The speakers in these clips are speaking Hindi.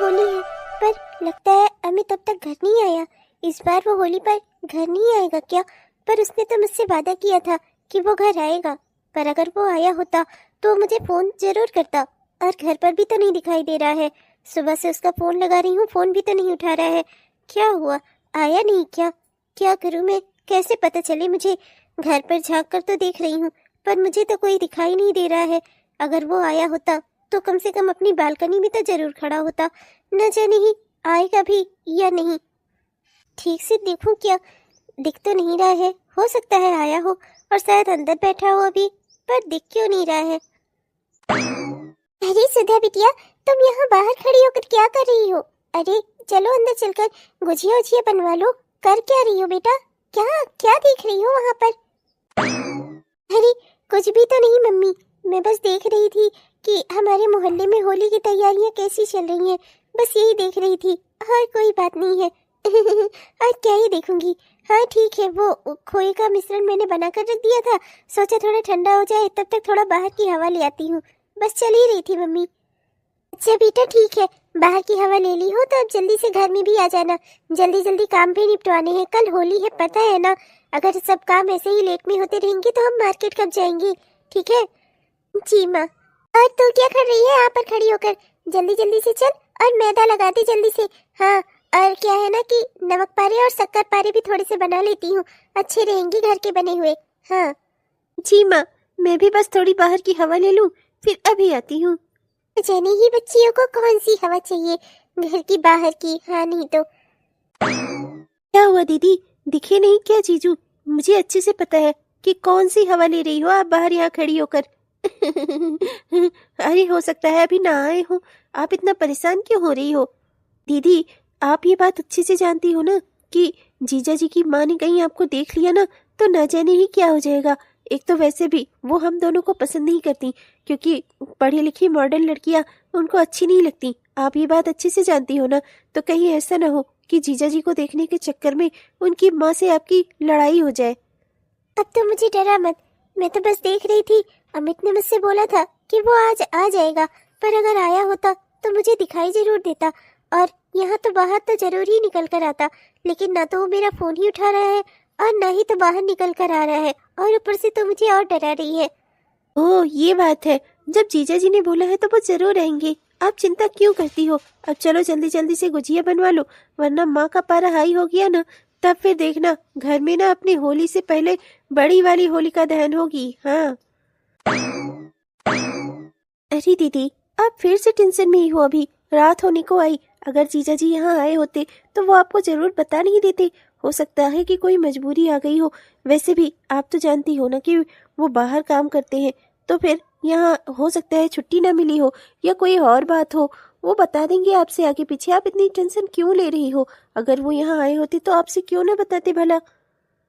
होली है, पर लगता है अमित अब तक घर नहीं आया। इस बार वो होली पर घर नहीं आएगा क्या? पर उसने तो मुझसे वादा किया था कि वो घर आएगा। पर अगर वो आया होता तो मुझे फोन जरूर करता। और घर पर भी तो नहीं दिखाई दे रहा है। सुबह से उसका फोन लगा रही हूँ, फोन भी तो नहीं उठा रहा है। क्या हुआ, आया नहीं क्या? क्या करूँ मैं, कैसे पता चले मुझे? घर पर झांक कर तो देख रही हूँ, पर मुझे तो कोई दिखाई नहीं दे रहा है। अगर वो आया होता तो कम से कम अपनी बालकनी में तो जरूर खड़ा होता। न जाने ही आएगा भी या नहीं। ठीक से देखूं क्या, दिख तो नहीं रहा है। हो सकता है आया हो और शायद अंदर बैठा हो अभी, पर दिख क्यों नहीं रहा है? अरे सुधा बिटिया, तुम यहाँ बाहर खड़ी होकर क्या कर रही हो? अरे चलो अंदर चलकर गुजिया उजिया बनवा लो। कर क्या रही हो बेटा? क्या क्या देख रही हो वहाँ पर? अरे कुछ भी तो नहीं मम्मी, मैं बस देख रही थी कि हमारे मोहल्ले में होली की तैयारियां कैसी चल रही हैं। बस यही देख रही थी, और कोई बात नहीं है। और क्या ही देखूंगी। हाँ ठीक है, वो खोए का मिश्रण मैंने बनाकर रख दिया था, सोचा थोड़ा ठंडा हो जाए, तब तक थोड़ा बाहर की हवा ले आती हूँ। बस चल ही रही थी मम्मी। अच्छा बेटा ठीक है, बाहर की हवा ले ली हो तो अब जल्दी से घर में भी आ जाना। जल्दी जल्दी काम भी निपटवाने हैं, कल होली है पता है ना। अगर सब काम ऐसे ही लेट में होते रहेंगे तो हम मार्केट कब जाएंगे? ठीक है जी माँ। और तू क्या कर रही है यहाँ पर खड़ी होकर? जल्दी जल्दी से चल और मैदा लगा दे जल्दी से। हाँ, और क्या है ना कि नमक पारे और शक्कर पारे भी थोड़े से बना लेती हूँ, अच्छे रहेंगे घर के बने हुए। हाँ जी माँ, मैं भी बस थोड़ी बाहर की हवा ले लूँ, फिर अभी आती हूँ। जाने ही बच्चियों को कौन सी हवा चाहिए, घर की बाहर की? हाँ नहीं तो। क्या हुआ दीदी, दिखे नहीं क्या जीजू? मुझे अच्छे से पता है कि कौन सी हवा ले रही हो आप बाहर यहाँ खड़ी होकर। अरे हो सकता है अभी ना आए हो, आप इतना परेशान क्यों हो रही हो? दीदी आप ये बात अच्छे से जानती हो ना कि जीजा जी की माँ ने कहीं आपको देख लिया ना तो न जाने ही क्या हो जाएगा। एक तो वैसे भी वो हम दोनों को पसंद नहीं करती, क्योंकि पढ़ी लिखी मॉडर्न लड़कियां उनको अच्छी नहीं लगती। आप ये बात अच्छे से जानती हो ना, तो कहीं ऐसा ना हो कि जीजा जी को देखने के चक्कर में उनकी माँ से आपकी लड़ाई हो जाए। अब तो मुझे डरा मत, मैं तो बस देख रही थी। अमित ने मुझसे बोला था कि वो आज आ जाएगा, पर अगर आया होता तो मुझे दिखाई जरूर देता, और यहाँ तो बाहर तो जरूर ही निकल कर आता। लेकिन ना तो वो मेरा फोन ही उठा रहा है और ना ही तो बाहर निकल कर आ रहा है, और ऊपर से तो मुझे और डरा रही है। ओह ये बात है, जब जीजा जी ने बोला है तो वो जरूर रहेंगे, आप चिंता क्यों करती हो? अब चलो जल्दी जल्दी से गुजिया बनवा लो, वरना माँ का पारा हाई हो गया ना, तब फिर देखना घर में ना अपनी होली से पहले बड़ी वाली होलिका दहन होगी। हाँ अरे दीदी आप फिर से टेंशन में ही हो, अभी रात होने को आई। अगर जीजा जी यहाँ आए होते तो वो आपको जरूर बता नहीं देते। हो सकता है कि कोई मजबूरी आ गई हो। वैसे भी आप तो जानती हो ना कि वो बाहर काम करते हैं, तो फिर यहाँ हो सकता है छुट्टी ना मिली हो या कोई और बात हो, वो बता देंगे आपसे आगे पीछे। आप इतनी टेंशन क्यों ले रही हो? अगर वो यहाँ आए होते तो आपसे क्यों ना बताते भला?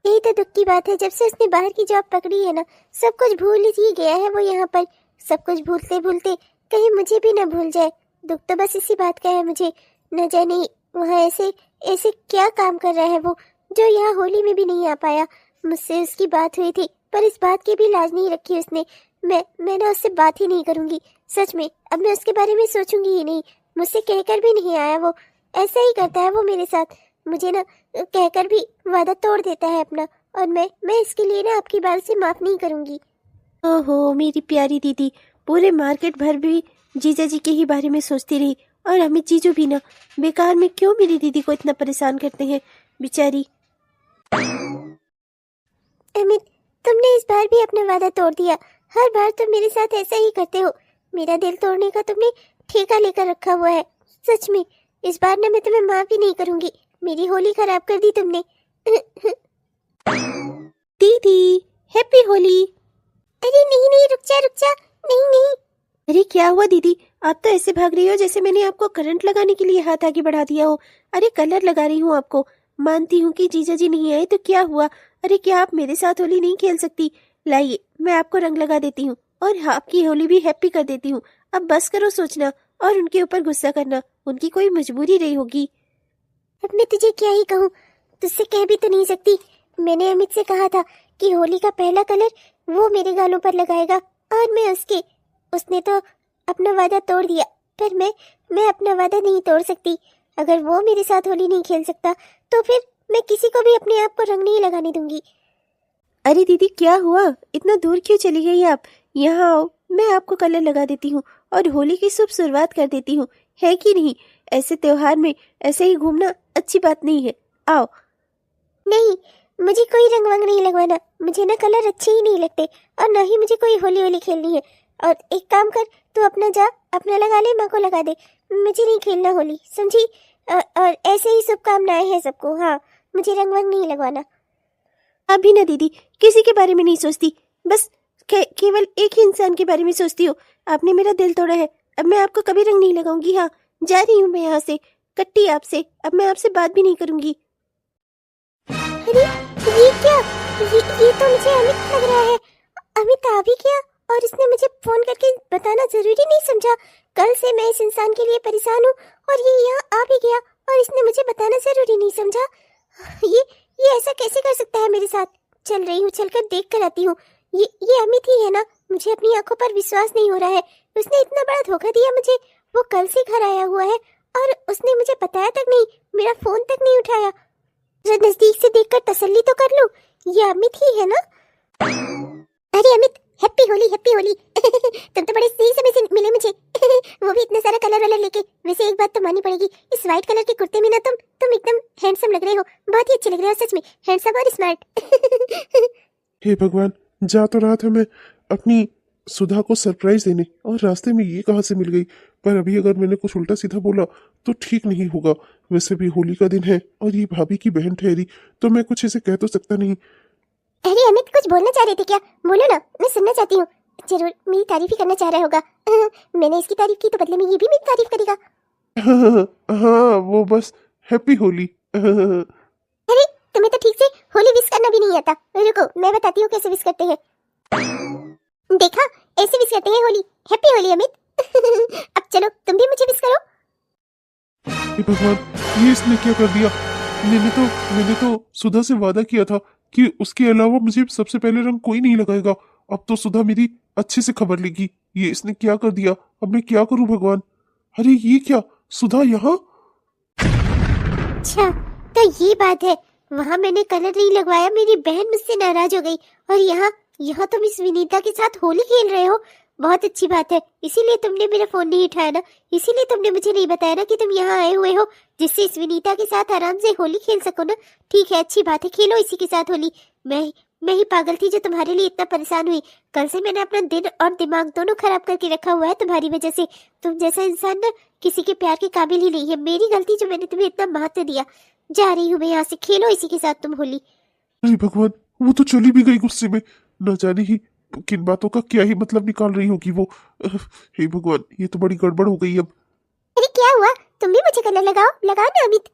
यही तो दुख की बात है, जब से उसने बाहर की जॉब पकड़ी है ना, सब कुछ भूल ही गया है वो यहाँ पर। सब कुछ भूलते भूलते कहीं मुझे भी न भूल जाए। दुख तो बस इसी बात का है मुझे। न जाने वहाँ ऐसे ऐसे क्या काम कर रहा है वो, जो यहाँ होली में भी नहीं आ पाया। मुझसे उसकी बात हुई थी, पर इस बात की भी लाज नहीं रखी उसने। मैं ना उससे बात ही नहीं करूंगी, सच में। अब मैं उसके बारे में सोचूंगी ही नहीं। मुझसे कहकर भी नहीं आया वो, ऐसा ही करता है वो मेरे साथ। मुझे ना कहकर भी वादा तोड़ देता है अपना, और मैं इसके लिए ना आपकी बात से माफ नहीं करूंगी। ओहो मेरी प्यारी दीदी, पूरे मार्केट भर भी जीजा जी के ही बारे में सोचती रही, और अमित जीजू भी ना बेकार में क्यों मेरी दीदी को इतना परेशान करते हैं बेचारी। अमित, तुमने इस बार भी अपना वादा तोड़ दिया। हर बार तुम मेरे साथ ऐसा ही करते हो। मेरा दिल तोड़ने का तुमने ठेका लेकर रखा हुआ है। सच में इस बार ना मैं तुम्हें माफ ही नहीं करूंगी। मेरी होली खराब कर दी तुमने। दीदी हैप्पी होली। अरे नहीं नहीं, रुक जा रुक जा। नहीं नहीं। अरे क्या हुआ दीदी, आप तो ऐसे भाग रही हो जैसे मैंने आपको करंट लगाने के लिए हाथ आगे बढ़ा दिया हो। अरे कलर लगा रही हूँ आपको। मानती हूँ कि जीजा जी नहीं आए तो क्या हुआ, अरे क्या आप मेरे साथ होली नहीं खेल सकती? लाइए मैं आपको रंग लगा देती हूँ और आपकी होली भी हैप्पी कर देती हूँ। अब बस करो सोचना और उनके ऊपर गुस्सा करना, उनकी कोई मजबूरी रही होगी। अब मैं तुझे क्या ही कहूँ, तुझसे कह भी तो नहीं सकती। मैंने अमित से कहा था कि होली का पहला कलर वो मेरे गालों पर लगाएगा, और मैं उसने तो अपना वादा तोड़ दिया। पर मैं अपना वादा नहीं तोड़ सकती। अगर वो मेरे साथ होली नहीं खेल सकता तो फिर मैं किसी को भी अपने आप को रंग नहीं लगाने दूंगी। अरे दीदी क्या हुआ, इतना दूर क्यों चली गई आप? यहाँ आओ, मैं आपको कलर लगा देती हूँ और होली की शुभ शुरुआत कर देती हूँ, है कि नहीं? ऐसे त्योहार में ऐसे ही घूमना अच्छी बात नहीं है। आओ। नहीं, मुझे कोई रंग वंग नहीं लगवाना। मुझे ना कलर अच्छे ही नहीं लगते और ना ही मुझे कोई होली होली खेलनी है। और एक काम कर, तू अपना जा, अपना लगा ले, माँ को लगा दे। मुझे नहीं खेलना होली, समझी? और ऐसे ही शुभकामनाएं हैं सबको। हाँ, मुझे रंग वंग नहीं लगवाना। अभी ना दीदी, किसी के बारे में नहीं सोचती, बस केवल एक ही इंसान के बारे में सोचती हो। आपने मेरा दिल तोड़ा है, अब मैं आपको कभी रंग नहीं लगाऊंगी। हाँ, जा रही हूँ मैं यहाँ से, कट्टी आपसे, अब मैं आपसे बात भी नहीं करूंगी। अरे ये क्या? ये तो मुझे अमित लग रहा है। अमित आ भी गया और इसने मुझे फोन करके बताना जरूरी नहीं समझा। कल से मैं इस इंसान के लिए परेशान हूँ और ये यहाँ आ भी गया और इसने मुझे बताना जरूरी नहीं समझा। ये ऐसा कैसे कर सकता है मेरे साथ? चल रही हूँ, चलकर देख कर आती हूँ। ये अमित ही है ना? मुझे अपनी आंखों पर विश्वास नहीं हो रहा है। उसने इतना बड़ा धोखा दिया मुझे। वो कल से घर आया हुआ है और उसने मुझे बताया तक नहीं, मेरा फोन तक नहीं उठाया। जरा नजदीक से देखकर तसल्ली तो कर लूं, ये अमित ही है ना? अरे अमित, हैप्पी होली, हैप्पी होली। तुम तो बड़े सही समय से मिले मुझे। वो भी इतना सारा कलर वालर लेके। वैसे एक बात तो माननी पड़ेगी, इस व्हाइट कलर के कुर्ते में ना तुम एकदम हैंडसम लग रहे हो। बहुत ही अच्छे लग रहे हो सच में, हैंडसम और स्मार्ट। हे भगवान, जा तो रहा था मैं अपनी सुधा को सरप्राइज देने और रास्ते में ये कहाँ से मिल गई। पर अभी अगर मैंने कुछ उल्टा सीधा बोला तो ठीक नहीं होगा। वैसे भी होली का दिन है और ये भाभी की बहन ठहरी तो मैं कुछ इसे कह तो सकता नहीं। अरे अमित, कुछ बोलना चाह रहे थे क्या? बोलो ना, मैं सुनना चाहती हूँ। जरूर मेरी तारीफ ही करना चाह रहा होगा। मैंने इसकी तारीफ की तो बदले में ये भी मेरी तारीफ करेगा। हाँ, वो बस हैप्पी होली। अरे तुम्हें तो ठीक से होली विश करना भी नहीं आता। रुको, मैं बताती हूँ कैसे विश करते हैं। देखा, ऐसे विश करते हैं होली। हैप्पी होली अमित। अब चलो तुम भी मुझे विश करो। हे भगवान, ये इसने क्या कर दिया? मैंने तो सुधा से वादा किया था कि उसके अलावा मुझे सबसे पहले रंग कोई नहीं लगाएगा। अब तो सुधा मेरी अच्छे से खबर लेगी। ये इसने क्या कर दिया? अब मैं क्या करूं भगवान? अरे ये क्या, सुधा यहाँ? अच्छा, तो ये बात है। वहाँ मैंने कलर नहीं लगवाया, मेरी बहन मुझसे नाराज हो गई और यहाँ तुम इस विनीता के साथ होली खेल रहे हो। बहुत अच्छी बात है, इसीलिए तुमने मेरा फोन नहीं उठाया ना? इसीलिए तुमने मुझे नहीं बताया ना कि तुम यहाँ आए हुए हो, जिससे इस विनीता के साथ आराम से होली खेल सको ना? ठीक है, अच्छी बात है, खेलो इसी के साथ होली। मैं ही पागल थी जो तुम्हारे लिए इतना परेशान हुई। कल से मैंने अपना दिन और दिमाग दोनों खराब करके रखा हुआ है तुम्हारी वजह से। तुम जैसा इंसान ना किसी के प्यार के काबिल ही नहीं है। मेरी गलती जो मैंने तुम्हें इतना महत्व दिया। जा रही हूँ मैं यहाँ से, खेलो इसी के साथ तुम होली। अरे भगवान, वो तो चली भी गई गुस्से में। न जाने ही किन बातों का क्या ही मतलब निकाल रही होगी वो। हे भगवान, ये तो बड़ी गड़बड़ हो गई अब। अरे क्या हुआ? तुम भी मुझे कलर लगाओ ना अमित।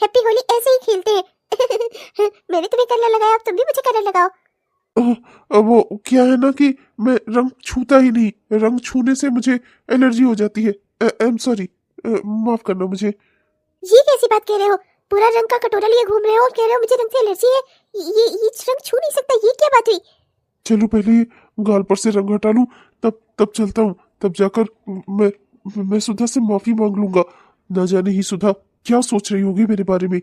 हैप्पी होली ऐसे ही खेलते हैं। मैंने तुम्हें कलर लगाया, अब तुम भी मुझे कलर लगाओ। वो क्या है ना कि मैं रंग छूता ही नहीं। रंग छूने से मुझे एलर्जी हो जाती है। आई एम सॉरी, माफ करना मुझे। ये कैसी बात कह रहे हो? पूरा रंग का कटोरा लिए घूम रहे हो और कह रहे हो मुझे रंग से एलर्जी है। ये रंग छू नहीं सकता, ये क्या बात हुई? चलो पहले ये गाल पर से रंग हटा लूं, तब चलता हूँ। तब जाकर मैं सुधा से माफी मांग लूंगा। ना जाने ही सुधा क्या सोच रही होगी मेरे बारे में।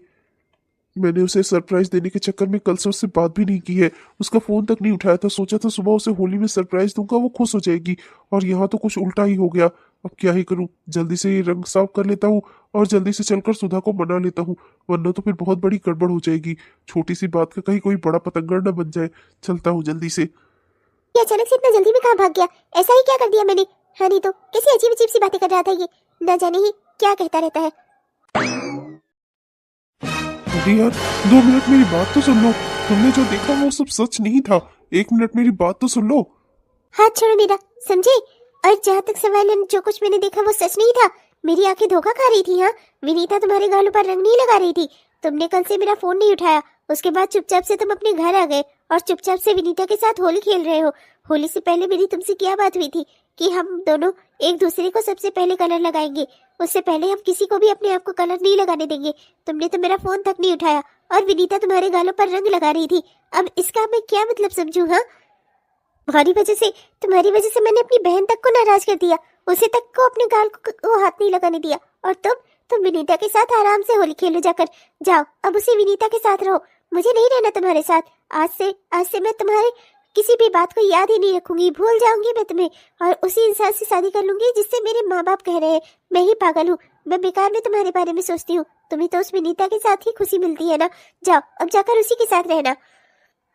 मैंने उसे सरप्राइज देने के चक्कर में कल से उससे बात भी नहीं की है। उसका फोन तक नहीं उठाया था। सोचा था सुबह उसे होली में सरप्राइज दूंगा, वो खुश हो जाएगी। और यहाँ तो कुछ उल्टा ही हो गया। अब क्या ही करूं, जल्दी से ये रंग साफ कर लेता हूँ और जल्दी से चलकर सुधा को मना लेता हूँ, वरना तो फिर बहुत बड़ी गड़बड़ हो जाएगी। छोटी सी बात का कहीं कोई बड़ा पतंगड़ न बन जाए। चलता हूँ जल्दी से। ये अचानक से इतना जल्दी में कहाँ भाग गया? ऐसा ही क्या कर दिया मैंने? हाँ नहीं तो कैसी अजीब अजीब सी बातें कर रहा था ये, न जाने ही क्या कहता रहता है। अरे यार, 2 मिनट मेरी बात तो सुन लो। तुमने जो देखा वो सब सच नहीं था। 1 मिनट मेरी बात तो सुन लो। हाथ छोड़ो मेरा, समझे? और जहाँ तक सवाल है, जो कुछ मैंने देखा वो सच नहीं था। मेरी आंखें धोखा खा रही थी। हाँ, विनीता तुम्हारे गालों पर रंग नहीं लगा रही थी। तुमने कल से मेरा फोन नहीं उठाया, उसके बाद चुपचाप से तुम अपने घर आ गए और चुपचाप से विनीता के साथ होली खेल रहे हो। होली से पहले मेरी तुमसे क्या बात हुई थी कि हम दोनों एक दूसरे को सबसे पहले कलर लगाएंगे? उससे पहले हम किसी को भी अपने आप को कलर नहीं लगाने देंगे। तुमने तो मेरा फोन तक नहीं उठाया और विनीता तुम्हारे गालों पर रंग लगा रही थी। अब इसका मैं क्या मतलब समझूं? हाँ, तुम्हारी वजह से मैंने अपनी बहन तक को नाराज कर दिया। उसे तक को अपने गाल को हाथ नहीं लगाने दिया। और तुम विनीता के साथ आराम से होली खेलो जाकर। जाओ, अब उसी विनीता के साथ रहो, मुझे नहीं रहना तुम्हारे साथ। आज से मैं तुम्हारे किसी भी बात को याद ही नहीं रखूंगी, भूल जाऊंगी मैं तुम्हें, और उसी इंसान से शादी कर लूंगी जिससे मेरे माँ बाप कह रहे हैं। मैं ही पागल हूँ, मैं बेकार में तुम्हारे बारे में सोचती हूँ। तुम्हें तो उस विनीता के साथ ही खुशी मिलती है ना। जाओ, अब जाकर उसी के साथ रहना।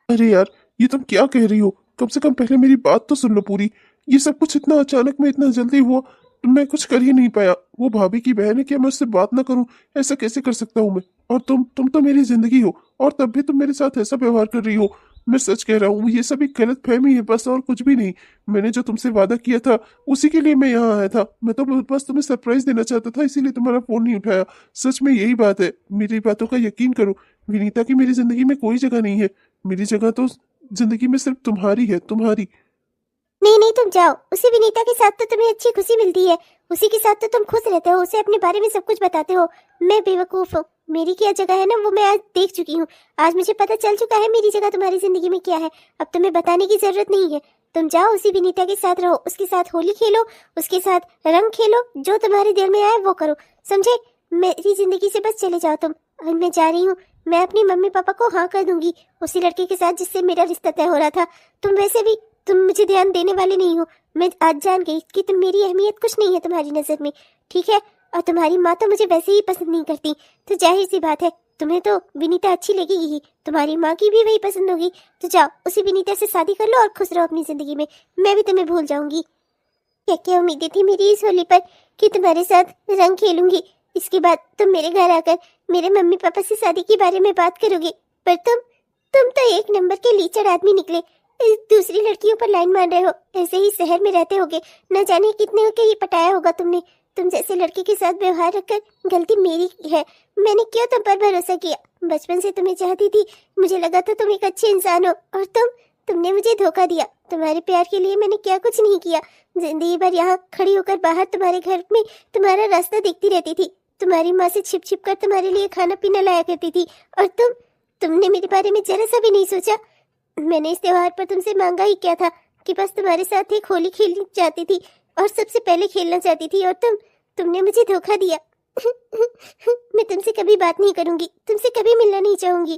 अरे यार, ये तुम क्या कह रही हो? कम से कम पहले मेरी बात तो सुन लो पूरी। ये सब कुछ इतना अचानक में, इतना जल्दी हुआ, मैं कुछ कर ही नहीं पाया। वो भाभी की बहन है, क्या मैं उससे बात ना करूं? ऐसा कैसे कर सकता हूं मैं? और तुम तो मेरी जिंदगी हो, और तब भी तुम मेरे साथ ऐसा व्यवहार कर रही हो। मैं सच कह रहा हूँ, ये सब एक गलत फहमी है बस, और कुछ भी नहीं। मैंने जो तुमसे वादा किया था उसी के लिए मैं यहाँ आया था। मैं तो बस तुम्हें सरप्राइज देना चाहता था, इसीलिए तुम्हारा फोन नहीं उठाया। सच में यही बात है, मेरी बातों का यकीन करो। विनीता की मेरी जिंदगी में कोई जगह नहीं है। मेरी जगह तो जिंदगी में सिर्फ तुम्हारी है, तुम्हारी। नहीं नहीं, तुम जाओ, उसी विनीता के साथ तो तुम्हें अच्छी खुशी मिलती है, उसी के साथ तो तुम खुश रहते हो, उसे अपने बारे में सब कुछ बताते हो। मैं बेवकूफ हूँ, मेरी क्या जगह है ना वो मैं आज देख चुकी हूँ। आज मुझे पता चल चुका है मेरी जगह तुम्हारी जिंदगी में क्या है। अब तुम्हें बताने की जरूरत नहीं है। तुम जाओ, उसी विनीता के साथ रहो, उसके साथ होली खेलो, उसके साथ रंग खेलो, जो तुम्हारे दिल में आए वो करो, समझे? मेरी जिंदगी से बस चले जाओ तुम। अब मैं जा रही हूँ, मैं अपनी मम्मी पापा को हाँ कर दूंगी उसी लड़के के साथ जिससे मेरा रिश्ता तय हो रहा था। तुम वैसे भी तुम मुझे ध्यान देने वाले नहीं हो। मैं आज जान गई कि तुम मेरी अहमियत कुछ नहीं है तुम्हारी नजर में, ठीक है? और तुम्हारी माँ तो मुझे वैसे ही पसंद नहीं करती, तो जाहिर सी बात है तुम्हें तो विनीता अच्छी लगेगी ही, तुम्हारी माँ की भी वही पसंद होगी। तो जाओ, उसी विनीता से शादी कर लो और खुश रहो अपनी जिंदगी में। मैं भी तुम्हें भूल जाऊंगी। क्या क्या उम्मीदें थी मेरी इस होली पर कि तुम्हारे साथ रंग खेलूंगी, इसके बाद तुम मेरे घर आकर मेरे मम्मी पापा से शादी के बारे में बात करोगे, पर तुम तो एक नंबर के लीचड़ आदमी निकले। दूसरी लड़कियों पर लाइन मार रहे हो, ऐसे ही शहर में रहते होगे, न जाने कितने के ही पटाया होगा तुमने। तुम जैसे लड़के के साथ व्यवहार रखकर गलती मेरी है। मैंने क्यों तुम पर भरोसा किया? बचपन से तुम्हें चाहती थी, मुझे लगा था तुम एक अच्छे इंसान हो, और तुमने मुझे धोखा दिया। तुम्हारे प्यार के लिए मैंने क्या कुछ नहीं किया। जिंदगी भर यहाँ खड़ी होकर बाहर तुम्हारे घर में तुम्हारा रास्ता देखती रहती थी, तुम्हारी माँ से छिप छिप कर तुम्हारे लिए खाना पीना लाया करती थी, और तुमने मेरे बारे में जरा सा भी नहीं सोचा। मैंने इस त्योहार पर तुमसे मांगा ही क्या था कि बस तुम्हारे साथ एक होली खेलनी चाहती थी, और सबसे पहले खेलना चाहती थी, और तुमने मुझे धोखा दिया। मैं तुमसे कभी बात नहीं करूंगी, तुमसे कभी मिलना नहीं चाहूंगी।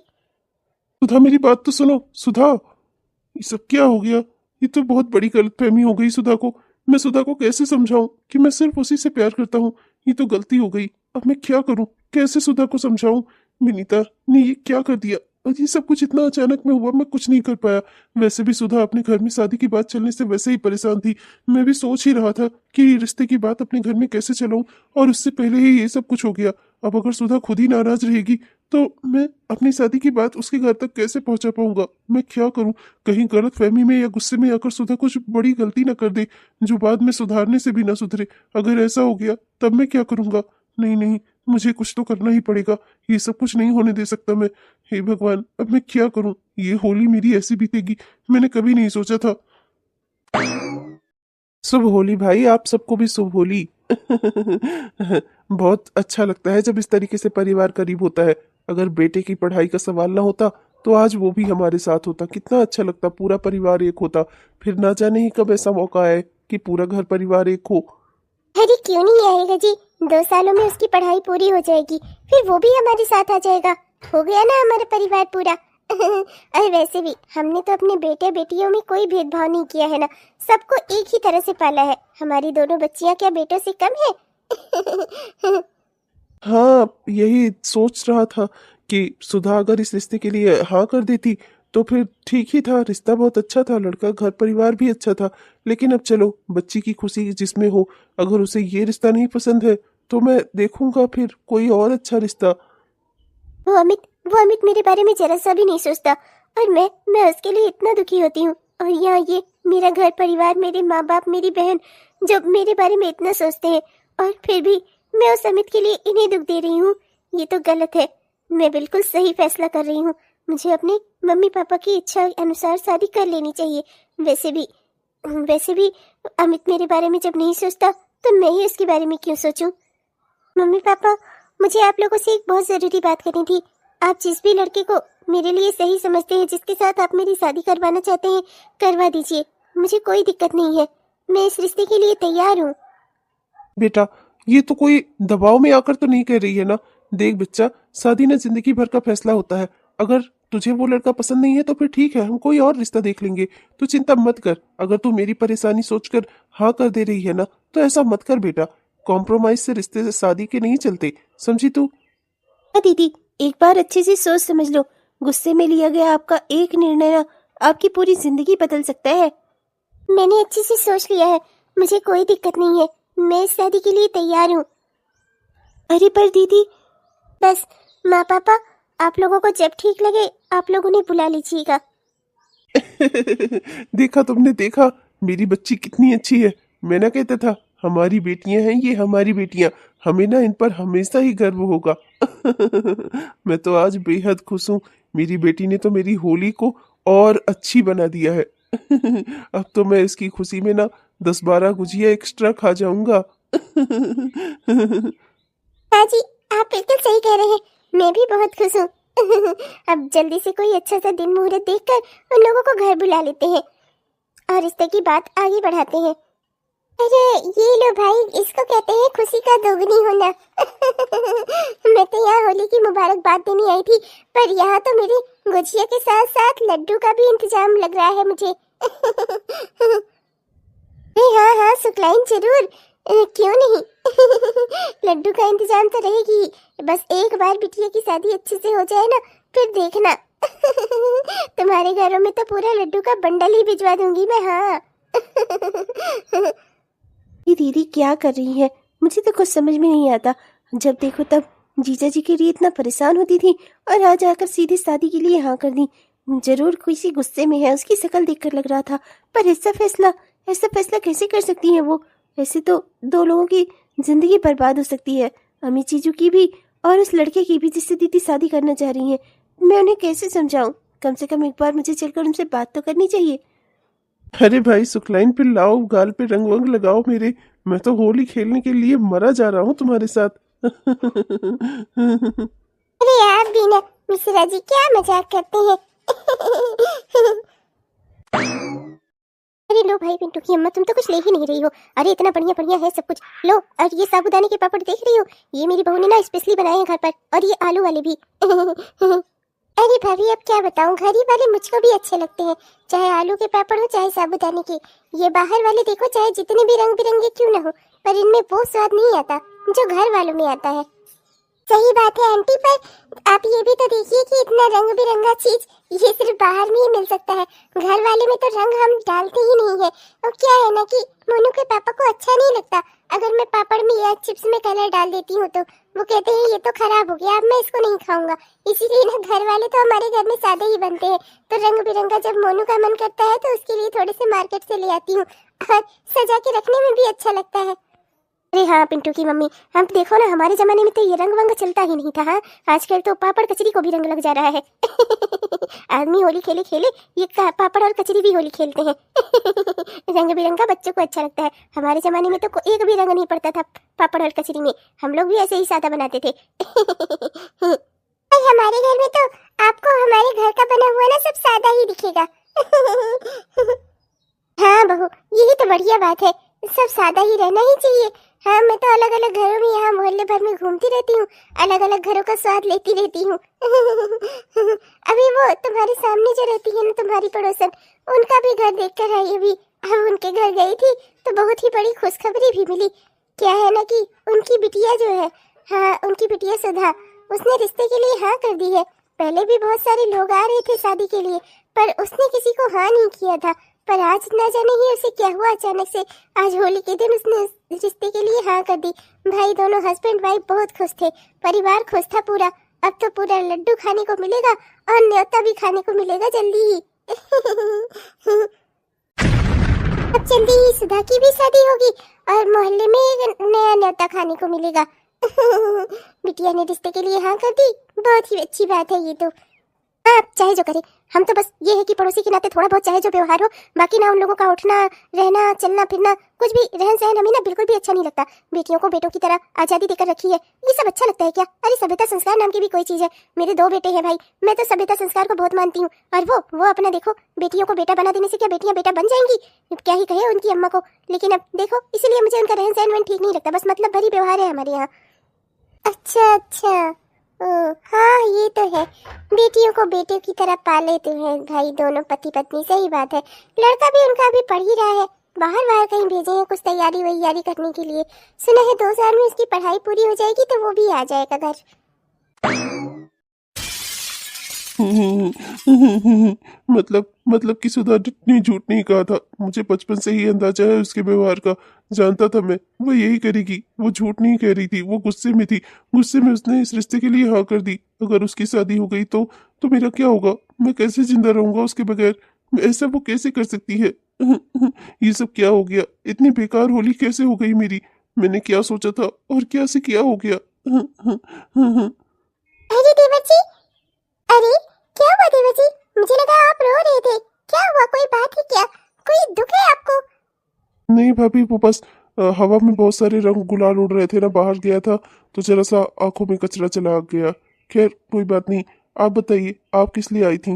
सुधा, मेरी बात तो सुनो। सुधा, ये सब क्या हो गया? ये तो बहुत बड़ी गलतफहमी हो गई सुधा को। मैं सुधा को कैसे समझाऊं कि मैं सिर्फ उसी से प्यार करता हूँ? ये तो गलती हो गई। अब मैं क्या करूं? कैसे सुधा को समझाऊं? विनीता ने ये क्या कर दिया? और ये सब कुछ इतना अचानक में हुआ, मैं कुछ नहीं कर पाया। वैसे भी सुधा अपने घर में शादी की बात चलने से वैसे ही परेशान थी। मैं भी सोच ही रहा था कि ये रिश्ते की बात अपने घर में कैसे चलाऊं, और उससे पहले ही ये सब कुछ हो गया। अब अगर सुधा खुद ही नाराज रहेगी तो मैं अपनी शादी की बात उसके घर तक कैसे पहुंचा पाऊंगा? मैं क्या करूं? कहीं गलत फहमी में या गुस्से में आकर सुधा कुछ बड़ी गलती ना कर दे जो बाद में सुधारने से भी ना सुधरे। अगर ऐसा हो गया तब मैं क्या करूंगा? नहीं नहीं, मुझे कुछ तो करना ही पड़ेगा। ये सब कुछ नहीं होने दे सकता मैं। हे भगवान, अब मैं क्या करूं? ये होली मेरी ऐसी बीतेगी, मैंने कभी नहीं सोचा था। शुभ होली भाई, आप सबको भी शुभ होली। बहुत अच्छा लगता है जब इस तरीके से परिवार करीब होता है। अगर बेटे की पढ़ाई का सवाल ना होता तो आज वो भी हमारे साथ होता, कितना अच्छा लगता, पूरा परिवार एक होता। फिर ना जाने ही कब ऐसा मौका आए कि पूरा घर परिवार एक हो। अरे क्यों नहीं आएगा जी, 2 सालों में उसकी पढ़ाई पूरी हो जाएगी, फिर वो भी हमारे साथ आ जाएगा। हो गया ना हमारा परिवार पूरा। अरे वैसे भी हमने तो अपने बेटे बेटियों में कोई भेदभाव नहीं किया है ना, सबको एक ही तरह से पाला है। हमारी दोनों बच्चियां क्या बेटों से कम है? हाँ, यही सोच रहा था कि सुधा अगर इस रिश्ते के लिए हाँ कर देती तो फिर ठीक ही था। रिश्ता बहुत अच्छा था, लड़का घर परिवार भी अच्छा था। लेकिन अब चलो, बच्ची की खुशी जिसमें हो। अगर उसे ये रिश्ता नहीं पसंद है तो मैं देखूंगा फिर कोई और अच्छा रिश्ता। वो अमित मेरे बारे में जरा सा भी नहीं सोचता, और मैं उसके लिए इतना दुखी होती हूँ। और यहाँ ये मेरा घर परिवार, मेरे माँ बाप, मेरी बहन जो मेरे बारे में इतना सोचते हैं, और फिर भी मैं उस अमित के लिए इन्हें दुख दे रही हूँ। ये तो गलत है। मैं बिल्कुल सही फैसला कर रही हूँ। मुझे अपने मम्मी पापा की इच्छा अनुसार शादी कर लेनी चाहिए। वैसे भी अमित मेरे बारे में जब नहीं सोचता तो मैं ही उसके बारे में क्यों सोचूं? मम्मी पापा, मुझे आप लोगों से एक बहुत जरूरी बात करनी थी। आप जिस भी लड़के को मेरे लिए सही समझते हैं, जिसके साथ आप मेरी शादी करवाना चाहते हैं, करवा दीजिए। मुझे कोई दिक्कत नहीं है, मैं इस रिश्ते के लिए तैयार हूँ। बेटा, ये तो कोई दबाव में आकर तो नहीं कह रही है ना। देख बच्चा, शादी ना जिंदगी भर का फैसला होता है। अगर तुझे वो लड़का पसंद नहीं है तो फिर ठीक है, हम कोई और रिश्ता देख लेंगे। तू चिंता मत कर। अगर तू मेरी परेशानी सोचकर हाँ कर दे रही है ना, तो ऐसा मत कर बेटा। कॉम्प्रोमाइज से रिश्ते से शादी के नहीं चलते, समझी तू? हाँ दीदी, एक बार अच्छे से सोच समझ लो। गुस्से में लिया गया आपका एक निर्णय ना आपकी पूरी जिंदगी बदल सकता है। मैंने अच्छे से सोच लिया है, मुझे कोई दिक्कत नहीं है। मैं इस शादी के लिए तैयार हूँ। अरे पर दीदी, बस माँ पापा, आप लोगों को जब ठीक लगे आप लोग उन्हें बुला लीजिएगा। देखा तुमने, देखा मेरी बच्ची कितनी अच्छी है। मैं ना कहता था हमारी बेटियां हैं ये, हमारी बेटियां। हमें ना इन पर हमेशा ही गर्व होगा। मैं तो आज बेहद खुश हूँ। मेरी बेटी ने तो मेरी होली को और अच्छी बना दिया है। अब तो मैं इसकी खुशी में ना 10-12 गुजिया एक्स्ट्रा खा जाऊंगा। हाँ जी, आप बिल्कुल सही कह रहे हैं। मैं भी बहुत खुश हूँ। अब जल्दी से कोई अच्छा सा दिन मुहूर्त देखकर उन लोगों को घर बुला लेते हैं और रिश्ते की बात आगे बढ़ाते हैं। अरे ये लो भाई, इसको कहते हैं खुशी का दोगुनी होना। मैं तो यहाँ होली की मुबारकबाद देने आई थी, पर यहाँ तो मेरी गुजिया के साथ साथ लड्डू का भी इंतजाम लग रहा है मुझे। हाँ हाँ सुकलाइन जरूर, क्यों नहीं। लड्डू का इंतजाम तो रहेगी ही। बस एक बार बिटिया की शादी अच्छे से हो जाए ना, फिर देखना। तुम्हारे घरों में तो पूरा लड्डू का बंडल ही भिजवा दूंगी मैं। हाँ। ये दीदी क्या कर रही है, मुझे तो कुछ समझ में नहीं आता। जब देखो तब जीजा जी के लिए इतना परेशान होती थी और आज आकर सीधे शादी के लिए हाँ कर दी। जरूर किसी गुस्से में है, उसकी शक्ल देखकर लग रहा था। पर ऐसा फैसला कैसे कर सकती है वो? ऐसे तो दो लोगों की जिंदगी बर्बाद हो सकती है, अम्मी जीजू की भी और उस लड़के की भी जिससे दीदी शादी करना चाह रही है। मैं उन्हें कैसे समझाऊं? कम से कम एक बार मुझे चलकर उनसे बात तो करनी चाहिए। अरे भाई सुखलाइन, पे लाओ, गाल पे रंग वंग लगाओ मेरे। मैं तो होली खेलने के लिए मरा जा रहा हूँ तुम्हारे साथ। अरे आप भी ना मिश्रा जी, क्या मजाक करते हैं। अरे लो भाई पिंटू की अम्मा, तुम तो कुछ ले ही नहीं रही हो। अरे इतना बढ़िया बढ़िया है सब कुछ। लो, और ये साबूदाने के पापड़ देख रही हो, ये मेरी बहू ने ना स्पेशली बनाए हैं घर पर, और ये आलू वाले भी। अरे भाभी अब क्या बताऊं, घर ही वाले मुझको भी अच्छे लगते हैं, चाहे आलू के पापड़ हो चाहे साबूदाने के। ये बाहर वाले देखो चाहे जितने भी रंग बिरंगे क्यों ना हो, पर इनमें वो स्वाद नहीं आता जो घर वालों में आता है। सही बात है आंटी, पर आप ये भी तो देखिए कि इतना रंग बिरंगा चीज ये सिर्फ बाहर में ही मिल सकता है, घर वाले में तो रंग हम डालते ही नहीं है। और क्या है ना कि मोनू के पापा को अच्छा नहीं लगता अगर मैं पापड़ में या चिप्स में कलर डाल देती हूँ, तो वो कहते हैं ये तो खराब हो गया, अब मैं इसको नहीं खाऊंगा। इसीलिए ना घर वाले तो हमारे घर में सादे ही बनते हैं, तो रंग बिरंगा जब मोनू का मन करता है तो उसके लिए थोड़े से मार्केट से ले आती हूँ, और सजा के रखने में भी अच्छा लगता है। अरे हाँ पिंटू की मम्मी, हम देखो ना हमारे जमाने में तो ये रंग वंग चलता ही नहीं था। हाँ, आजकल तो पापड़ कचरी को भी रंग लग जा रहा है। आदमी होली खेले खेले ये पापड़ और कचरी भी होली खेलते हैं। रंग बिरंगा बच्चों को अच्छा लगता है। हमारे जमाने में तो एक भी रंग नहीं पड़ता था पापड़ और कचरी में, हम लोग भी ऐसे ही सादा बनाते थे। हमारे घर में तो आपको हमारे घर का बना हुआ ना सब सादा ही दिखेगा। हाँ बहू, यही तो बढ़िया बात है, सब सादा ही रहना ही चाहिए। हाँ, मैं तो अलग अलग घरों में यहाँ मोहल्ले भर में घूमती रहती हूँ, अलग अलग घरों का स्वाद लेती रहती हूँ। अभी वो तुम्हारे सामने जो रहती है ना तुम्हारी पड़ोसन, उनका भी घर देख कर आई। अभी हम उनके घर गई थी तो बहुत ही बड़ी खुशखबरी भी मिली। क्या है ना कि उनकी बिटिया जो है, हाँ उनकी बिटिया सुधा, उसने रिश्ते के लिए हाँ कर दी है। पहले भी बहुत सारे लोग आ रहे थे शादी के लिए, पर उसने किसी को हाँ नहीं किया था। पर आज न जाने ही उसे क्या हुआ, अचानक से आज होली के दिन उसने रिश्ते के लिए हाँ कर दी। भाई दोनों हस्बैंड वाइफ बहुत खुश थे, परिवार खुश था पूरा। अब तो पूरा लड्डू खाने को मिलेगा और न्योता भी खाने को मिलेगा जल्दी ही। अब जल्दी ही सुधा की भी शादी होगी और मोहल्ले में एक नया न्योता खाने को मिलेगा। बिटिया ने रिश्ते के लिए हाँ कर दी, बहुत ही अच्छी बात है ये तो। आप चाहे जो करे, हम तो बस ये है कि पड़ोसी के नाते थोड़ा बहुत चाहे जो व्यवहार हो, बाकी ना उन लोगों का उठना रहना चलना फिरना कुछ भी रहन सहन हमें ना बिल्कुल भी अच्छा नहीं लगता। बेटियों को बेटों की तरह आजादी देकर रखी है, ये सब अच्छा लगता है क्या? अरे सभ्यता संस्कार नाम की भी कोई चीज है। मेरे 2 बेटे हैं भाई, मैं तो सभ्यता संस्कार को बहुत मानती हूँ। और वो अपना देखो, बेटियों को बेटा बना देने से क्या बेटियां बेटा बन जाएंगी? क्या ही कहे उनकी अम्मा को, लेकिन अब देखो इसीलिए मुझे उनका रहन सहन ठीक नहीं लगता, बस मतलब भरी व्यवहार है हमारे यहाँ। अच्छा हाँ ये तो है, बेटियों को बेटे की तरह पाले तो हैं भाई दोनों पति पत्नी, सही बात है। लड़का भी उनका अभी पढ़ ही रहा है, बाहर कहीं भेजे हैं कुछ तैयारी वैयारी करने के लिए। सुना है 2 साल में उसकी पढ़ाई पूरी हो जाएगी तो वो भी आ जाएगा घर। मतलब कि सुधा ने झूठ नहीं कहा था। मुझे बचपन से ही अंदाजा है उसके व्यवहार का, जानता था मैं वो यही करेगी। वो झूठ नहीं कह रही थी, वो गुस्से में थी। गुस्से में उसने इस रिश्ते के लिए हाँ कर दी। अगर उसकी शादी हो गई तो मेरा क्या होगा? मैं कैसे जिंदा रहूंगा उसके बगैर? ऐसा वो कैसे कर सकती है? ये सब क्या हो गया? इतनी बेकार होली कैसे हो गई मेरी? मैंने क्या सोचा था और क्या से क्या हो गया? अरे देवर जी, अरे क्या हुआ देवर जी? मुझे लगा आप रो रहे थे, क्या हुआ? कोई बात है क्या? कोई दुख है आपको? नहीं भाभी, वो बस हवा में बहुत सारे रंग गुलाल उड़ रहे थे ना, बाहर गया था तो जरा सा आंखों में कचरा चला गया। खैर कोई बात नहीं। आप बताइए, आप किस लिए आई थी?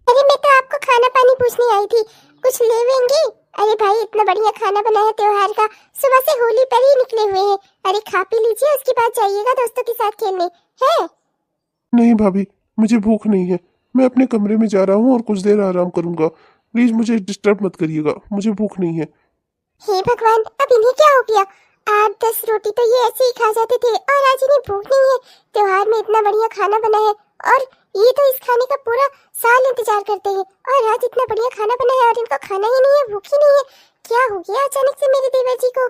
अरे मैं तो आपको खाना पानी पूछने आई थी, कुछ लेवेंगे? अरे भाई इतना बढ़िया खाना बनाया त्योहार का, सुबह से होली पर ही निकले हुए हैं। अरे खा पी लीजिए, उसके बाद जाइएगा दोस्तों के साथ खेलने। है नहीं भाभी, मुझे भूख नहीं है। मैं अपने कमरे में जा रहा हूँ और कुछ देर आराम करूंगा। प्लीज मुझे डिस्टर्ब मत करिएगा, मुझे भूख नहीं है। हे भगवान, अब इन्हें क्या हो गया? 8-10 रोटी तो ये ऐसे ही खा जाते थे और आज इन्हें भूख नहीं है। त्योहार में इतना बढ़िया खाना बना है और ये तो इस खाने का पूरा साल इंतजार करते हैं, और आज इतना बढ़िया खाना बना है और इनको खाना ही नहीं है, भूख ही नहीं है। क्या हो गया अचानक से मेरे देवर जी को?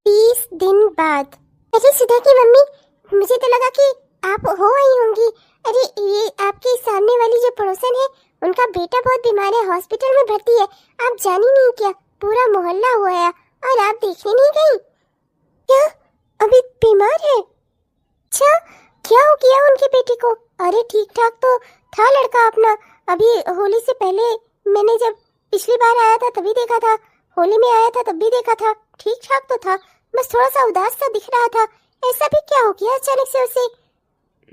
20 दिन बाद। अरे सुधा की मम्मी, मुझे तो लगा कि आप हो आई होंगी। अरे ये आपके सामने वाली जो पड़ोसन है, उनका बेटा बहुत बीमार है, हॉस्पिटल में भर्ती है। आप जानी नहीं क्या? पूरा मोहल्ला हुआ है और आप देखने नहीं गई क्या? अभी बीमार है? अच्छा, क्या हो गया उनके बेटे को? अरे ठीक ठाक तो था लड़का अपना। अभी होली से पहले मैंने जब पिछली बार आया था तभी देखा था, होली में आया था तब भी देखा था, ठीक ठाक तो था, बस थोड़ा सा उदास सा दिख रहा था। ऐसा भी क्या हो गया अचानक से उसे?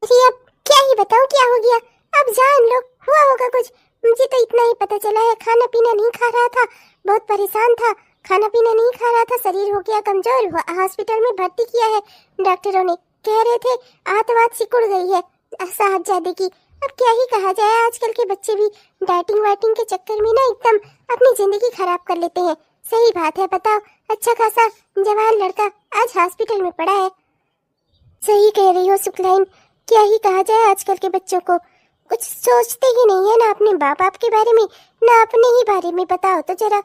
अरे अब क्या ही बताऊं क्या हो गया, अब जान लो, हुआ होगा कुछ। मुझे तो इतना ही पता चला है, खाना पीना नहीं खा रहा था, बहुत परेशान था, खाना पीना नहीं खा रहा था, शरीर हो गया कमजोर, हॉस्पिटल में भर्ती किया है डॉक्टरों ने। कह रहे थे आंतवात सिकुड़ गई है साहबजादे की। अब क्या ही कहा जाए, आजकल के बच्चे भी डाइटिंग वाइटिंग के चक्कर में ना एकदम अपनी जिंदगी खराब कर लेते हैं। सही बात है, बताओ, अच्छा खासा जवान लड़का आज हॉस्पिटल में पड़ा है। सही कह रही हो सुखलाइन, क्या ही कहा जाए, आजकल के बच्चों को कुछ सोचते ही नहीं है, ना अपने बाप बाप के बारे में ना अपने ही बारे में। बताओ तो जरा।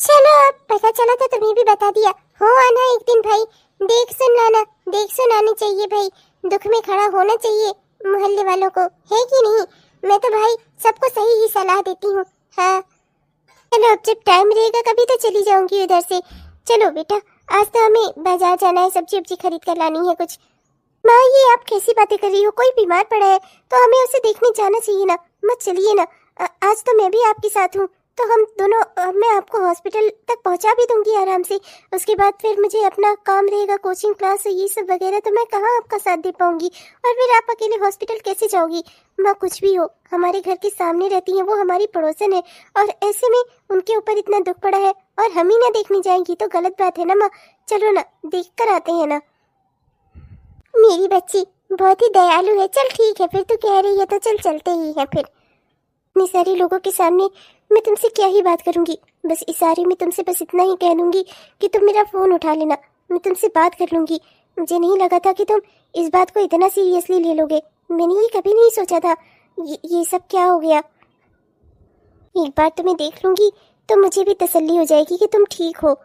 चलो अब पता चला तो तुम्हें भी बता दिया, हो आना एक दिन भाई, देख सुन लाना, देख सुन आनी चाहिए भाई, दुख में खड़ा होना चाहिए मोहल्ले वालों को, है कि नहीं? मैं तो भाई सबको सही ही सलाह देती हूँ। हाँ चलो, अब जब टाइम रहेगा कभी तो चली जाऊंगी उधर से। चलो बेटा, आज तो हमें बाजार जाना है, सब्जी उब्जी खरीद कर लानी है कुछ। माँ ये आप कैसी बातें कर रही हो? कोई बीमार पड़ा है तो हमें उसे देखने जाना चाहिए ना। मत चलिए ना, आज तो मैं भी आपके साथ हूँ, तो हम दोनों मैं आपको हॉस्पिटल तक पहुँचा भी दूंगी आराम से। उसके बाद फिर मुझे अपना काम रहेगा, कोचिंग क्लास ये सब वगैरह, तो मैं कहाँ आपका साथ दे पाऊंगी, और फिर आप अकेले हॉस्पिटल कैसे जाओगी? माँ कुछ भी हो, हमारे घर के सामने रहती हैं, वो हमारी पड़ोसन है, और ऐसे में उनके ऊपर इतना दुख पड़ा है और हम ही ना देखने जाएंगी तो गलत बात है ना माँ। चलो ना, देख कर आते हैं ना। मेरी बच्ची बहुत ही दयालु है। चल ठीक है, फिर तू कह रही है तो चल चलते ही हैं फिर। इतने सारे लोगों के सामने मैं तुमसे क्या ही बात करूंगी, बस इशारे में तुमसे बस इतना ही कह दूंगी कि तुम मेरा फोन उठा लेना, मैं तुमसे बात कर लूंगी। मुझे नहीं लगा था कि तुम इस बात को इतना सीरियसली ले लोगे, मैंने ये कभी नहीं सोचा था। ये सब क्या हो गया? एक बार तुम्हें देख लूंगी तो मुझे भी तसल्ली हो जाएगी कि तुम ठीक हो।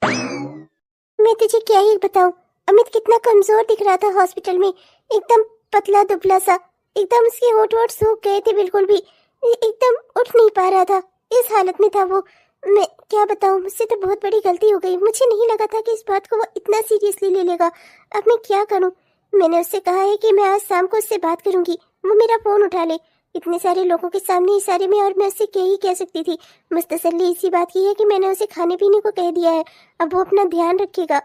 मैं तुझे क्या ही बताऊं, अमित कितना कमजोर दिख रहा था हॉस्पिटल में, एकदम पतला दुबला सा, एकदम उसके होंठ वोट सूख गए थे, बिल्कुल भी एकदम उठ नहीं पा रहा था, इस हालत में था वो। मैं क्या बताऊं, मुझसे तो बहुत बड़ी गलती हो गई, मुझे नहीं लगा था कि इस बात को वो इतना सीरियसली ले लेगा। अब मैं क्या करूं? मैंने उससे कहा है कि मैं आज शाम को उससे बात करूंगी, वो मेरा फोन उठा ले। इतने सारे लोगों के सामने इशारे में, और मैं उससे क्या ही कह सकती थी। मुस्तसल्ली इसी बात की है कि मैंने उसे खाने पीने को कह दिया है, अब वो अपना ध्यान रखेगा।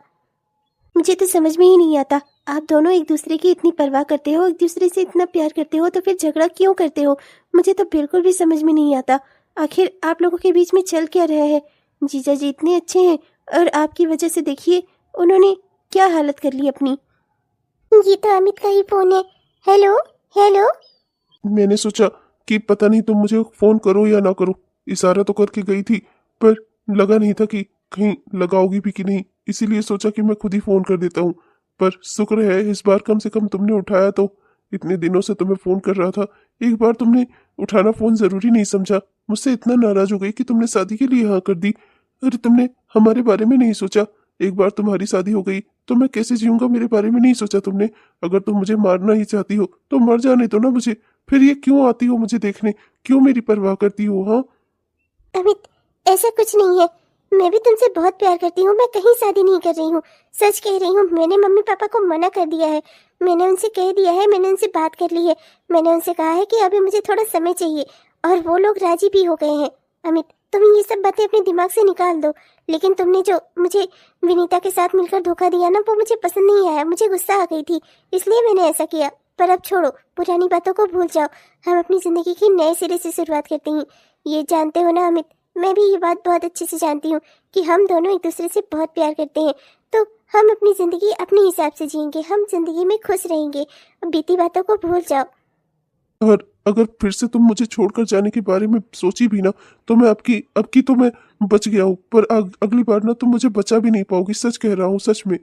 मुझे तो समझ में ही नहीं आता, आप दोनों एक दूसरे की इतनी परवाह करते हो, एक दूसरे से इतना प्यार करते हो, तो फिर झगड़ा क्यों करते हो? मुझे तो बिल्कुल भी समझ में नहीं आता। आखिर आप लोगों के बीच में चल क्या रहा है? जीजा जी इतने अच्छे हैं और आपकी वजह से देखिए उन्होंने क्या हालत कर ली अपनी। ये तो अमित का ही फोन है। Hello hello. मैंने सोचा कि पता नहीं तुम मुझे फोन करो या ना करो, इशारा तो करके गई थी, पर लगा नहीं था कि कहीं लगाओगी भी कि नहीं, इसीलिए सोचा कि मैं खुद ही फोन कर देता हूँ। पर शुक्र है इस बार कम से कम तुमने उठाया तो। इतने दिनों से तुम्हें फोन कर रहा था, एक बार तुमने उठाना फोन जरूरी नहीं समझा। मुझसे इतना नाराज हो गई कि तुमने शादी के लिए हाँ कर दी। अरे तुमने हमारे बारे में नहीं सोचा। एक बार तुम्हारी शादी हो गई तो मैं कैसे जीऊंगा, मेरे बारे में नहीं सोचा तुमने। अगर तुम मुझे मारना ही चाहती हो तो मर जाने दो ना मुझे। फिर ये क्यों आती हो मुझे देखने, क्यों मेरी परवाह करती हो? हाँ अमित, ऐसा कुछ नहीं है। मैं भी तुमसे बहुत प्यार करती हूँ। मैं कहीं शादी नहीं कर रही हूँ, सच कह रही हूँ। मैंने मम्मी पापा को मना कर दिया है। मैंने उनसे कह दिया है, मैंने उनसे बात कर ली है। मैंने उनसे कहा है कि अभी मुझे थोड़ा समय चाहिए, और वो लोग राजी भी हो गए हैं। अमित, तुम ये सब बातें अपने दिमाग से निकाल दो। लेकिन तुमने जो मुझे विनीता के साथ मिलकर धोखा दिया ना, वो मुझे पसंद नहीं आया। मुझे गुस्सा आ गई थी, इसलिए मैंने ऐसा किया। पर अब छोड़ो, पुरानी बातों को भूल जाओ। हम अपनी जिंदगी की नए सिरे से शुरुआत करते हैं। ये जानते हो ना अमित, मैं भी ये बात बहुत अच्छे से जानती हूँ कि हम दोनों एक दूसरे से बहुत प्यार करते हैं। तो हम अपनी जिंदगी अपने हिसाब से जिएंगे, हम जिंदगी में खुश रहेंगे। अब बीती बातों को भूल जाओ। और अगर फिर से तुम मुझे छोड़कर जाने के बारे में सोची भी ना, तो मैं अब की तो मैं बच गया हूँ, पर अगली बार ना तुम मुझे बचा भी नहीं पाओगी, सच कह रहा हूँ, सच में।